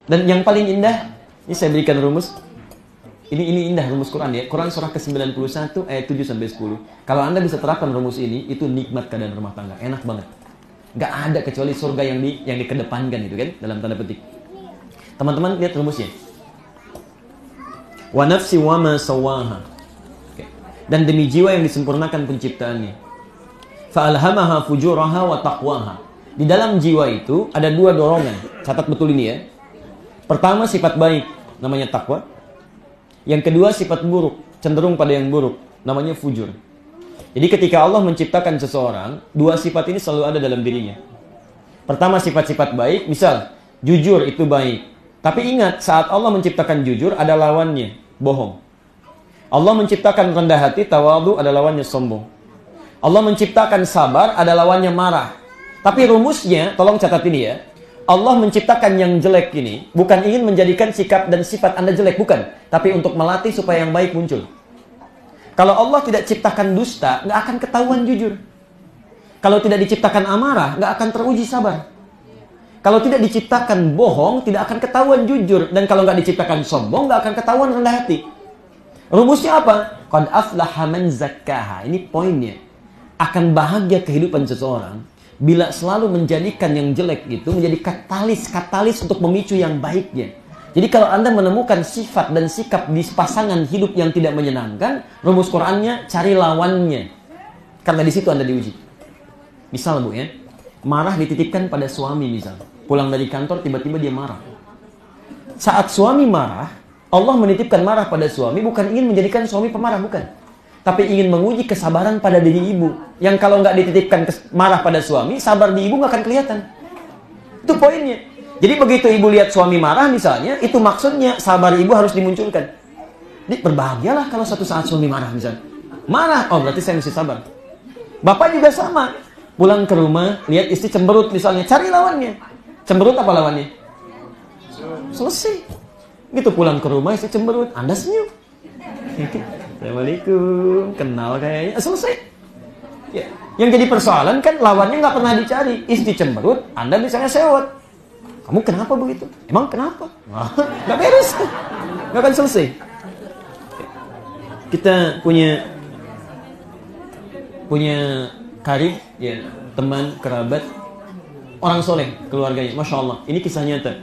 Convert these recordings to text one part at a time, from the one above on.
Dan yang paling indah, ini saya berikan rumus. Ini indah rumus Quran ya. Quran surah ke-91 ayat 7 sampai 10. Kalau Anda bisa terapkan rumus ini, itu nikmat keadaan rumah tangga. Enak banget. Gak ada kecuali surga yang dikedepankan itu kan, dalam tanda petik. Teman-teman lihat rumusnya. Wa nafsi wa ma sawaha. Dan demi jiwa yang disempurnakan penciptaannya. Fa alhamaha fujuraha wa taqwaha. Di dalam jiwa itu ada dua dorongan. Catat betul ini ya. Pertama sifat baik, namanya takwa. Yang kedua sifat buruk, cenderung pada yang buruk, namanya fujur. Jadi ketika Allah menciptakan seseorang, dua sifat ini selalu ada dalam dirinya. Pertama sifat-sifat baik, misal jujur itu baik. Tapi ingat, saat Allah menciptakan jujur ada lawannya, bohong. Allah menciptakan rendah hati, tawadhu, ada lawannya sombong. Allah menciptakan sabar, ada lawannya marah. Tapi rumusnya, tolong catat ini ya. Allah menciptakan yang jelek ini bukan ingin menjadikan sikap dan sifat Anda jelek, bukan. Tapi untuk melatih supaya yang baik muncul. Kalau Allah tidak ciptakan dusta, nggak akan ketahuan jujur. Kalau tidak diciptakan amarah, nggak akan teruji sabar. Kalau tidak diciptakan bohong, tidak akan ketahuan jujur. Dan kalau nggak diciptakan sombong, nggak akan ketahuan rendah hati. Rumusnya apa? Qad aflaha man zakkaha. Ini poinnya. Akan bahagia kehidupan seseorang bila selalu menjadikan yang jelek itu menjadi katalis untuk memicu yang baiknya. Jadi kalau Anda menemukan sifat dan sikap di pasangan hidup yang tidak menyenangkan, rumus Qur'annya cari lawannya. Karena di situ Anda diuji. Misal Bu ya, marah dititipkan pada suami misal. Pulang dari kantor tiba-tiba dia marah. Saat suami marah, Allah menitipkan marah pada suami bukan ingin menjadikan suami pemarah, bukan. Tapi ingin menguji kesabaran pada diri ibu. Yang kalau nggak dititipkan marah pada suami, sabar di ibu nggak akan kelihatan. Itu poinnya. Jadi begitu ibu lihat suami marah misalnya, itu maksudnya sabar ibu harus dimunculkan. Jadi berbahagialah kalau suatu saat suami marah misalnya. Marah, oh berarti saya mesti sabar. Bapak juga sama. Pulang ke rumah, lihat istri cemberut misalnya, cari lawannya. Cemberut apa lawannya? Selesai. Gitu pulang ke rumah, istri cemberut, Anda senyum. Assalamualaikum, kenal kayaknya, selesai. Ya. Yang jadi persoalan kan lawannya nggak pernah dicari. Istri cemberut, Anda misalnya sewot. Kamu kenapa begitu? Emang kenapa? Nggak beres, nggak akan selesai. Kita punya karib, ya, teman, kerabat, orang soleh keluarganya, masya Allah. Ini kisah nyata.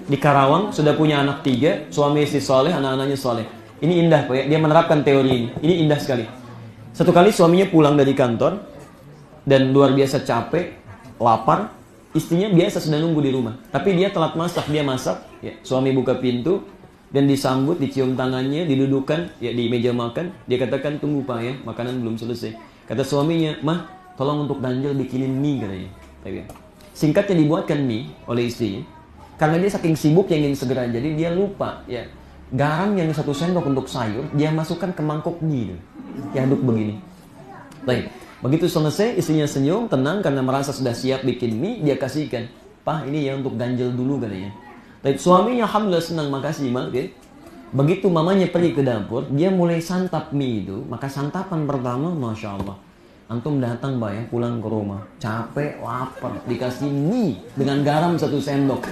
Di Karawang sudah punya anak 3, suami istri soleh, anak-anaknya soleh. Ini indah Pak ya, dia menerapkan teori ini. Ini indah sekali. Satu kali suaminya pulang dari kantor dan luar biasa capek, lapar. Istrinya biasa sudah nunggu di rumah. Tapi dia telat masak, dia masak. Ya, suami buka pintu dan disambut, dicium tangannya, didudukkan ya, di meja makan. Dia katakan, tunggu Pak ya, makanan belum selesai. Kata suaminya, Mah, tolong untuk Danjel bikinin mie katanya. Singkatnya dibuatkan mie oleh istrinya. Karena dia saking sibuk yang ingin segera jadi, dia lupa ya. Garam yang 1 sendok untuk sayur, dia masukkan ke mangkok mie. Dia aduk begini. Baik. Begitu selesai, istrinya senyum, tenang karena merasa sudah siap bikin mie, dia kasihkan. Pak, ini ya untuk ganjel dulu katanya. Baik, suaminya alhamdulillah senang, makasih Mak. Okay. Begitu mamanya pergi ke dapur, dia mulai santap mie itu. Maka santapan pertama, Masya Allah. Antum datang Pak ya, pulang ke rumah. Capek, lapar, dikasih mie dengan garam 1 sendok.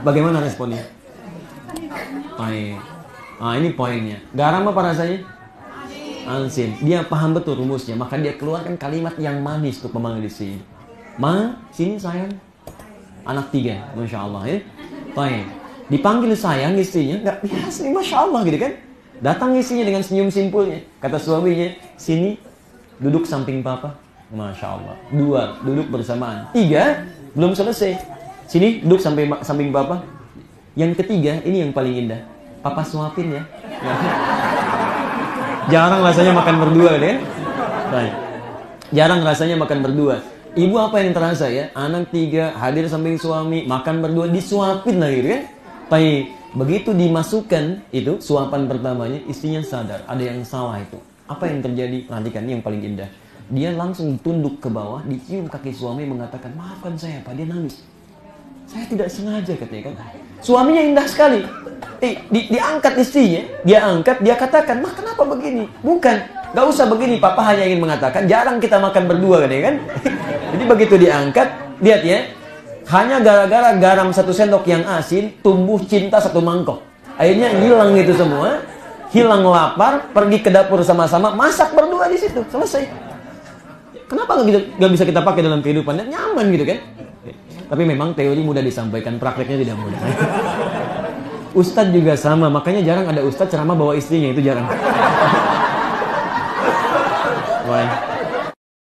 Bagaimana responnya? Baik. Nah ini poinnya. Garam apa rasanya? Asin. Dia paham betul rumusnya. Maka dia keluarkan kalimat yang manis untuk memanggil istrinya. Ma, sini sayang. Anak 3. Masya Allah ya. Baik. Dipanggil sayang istrinya. Gak biasa nih, Masya Allah gitu kan. Datang istrinya dengan senyum simpulnya. Kata suaminya, sini duduk samping papa. Masya Allah. 2, duduk bersamaan. 3, belum selesai. Sini duduk samping papa. Yang ketiga, ini yang paling indah. Papa suapin ya. Jarang rasanya makan berdua kan? Baik. Jarang rasanya makan berdua. Ibu apa yang terasa ya? Anak 3 hadir samping suami, makan berdua, disuapin lagi kan? Baik. Begitu dimasukkan itu suapan pertamanya, istrinya sadar ada yang salah itu. Apa yang terjadi? Perhatikan ini yang paling indah. Dia langsung tunduk ke bawah, dicium kaki suami, mengatakan, maafkan saya Pak. Dia nangis. Saya tidak sengaja katanya kan. Suaminya indah sekali. Diangkat istrinya, dia angkat, dia katakan, Mah kenapa begini? Bukan, gak usah begini, Papa hanya ingin mengatakan, jarang kita makan berdua kan ya kan? Jadi begitu diangkat, lihat ya, Hanya gara-gara garam 1 sendok yang asin, tumbuh cinta 1 mangkok. Akhirnya hilang itu semua, hilang lapar, pergi ke dapur sama-sama, masak berdua di situ, selesai. Kenapa nggak bisa kita pakai dalam kehidupan? Nyaman gitu kan? Tapi memang teori mudah disampaikan, prakteknya tidak mudah. Ustadz juga sama, makanya jarang ada ustadz ceramah bawa istrinya, itu jarang. Why?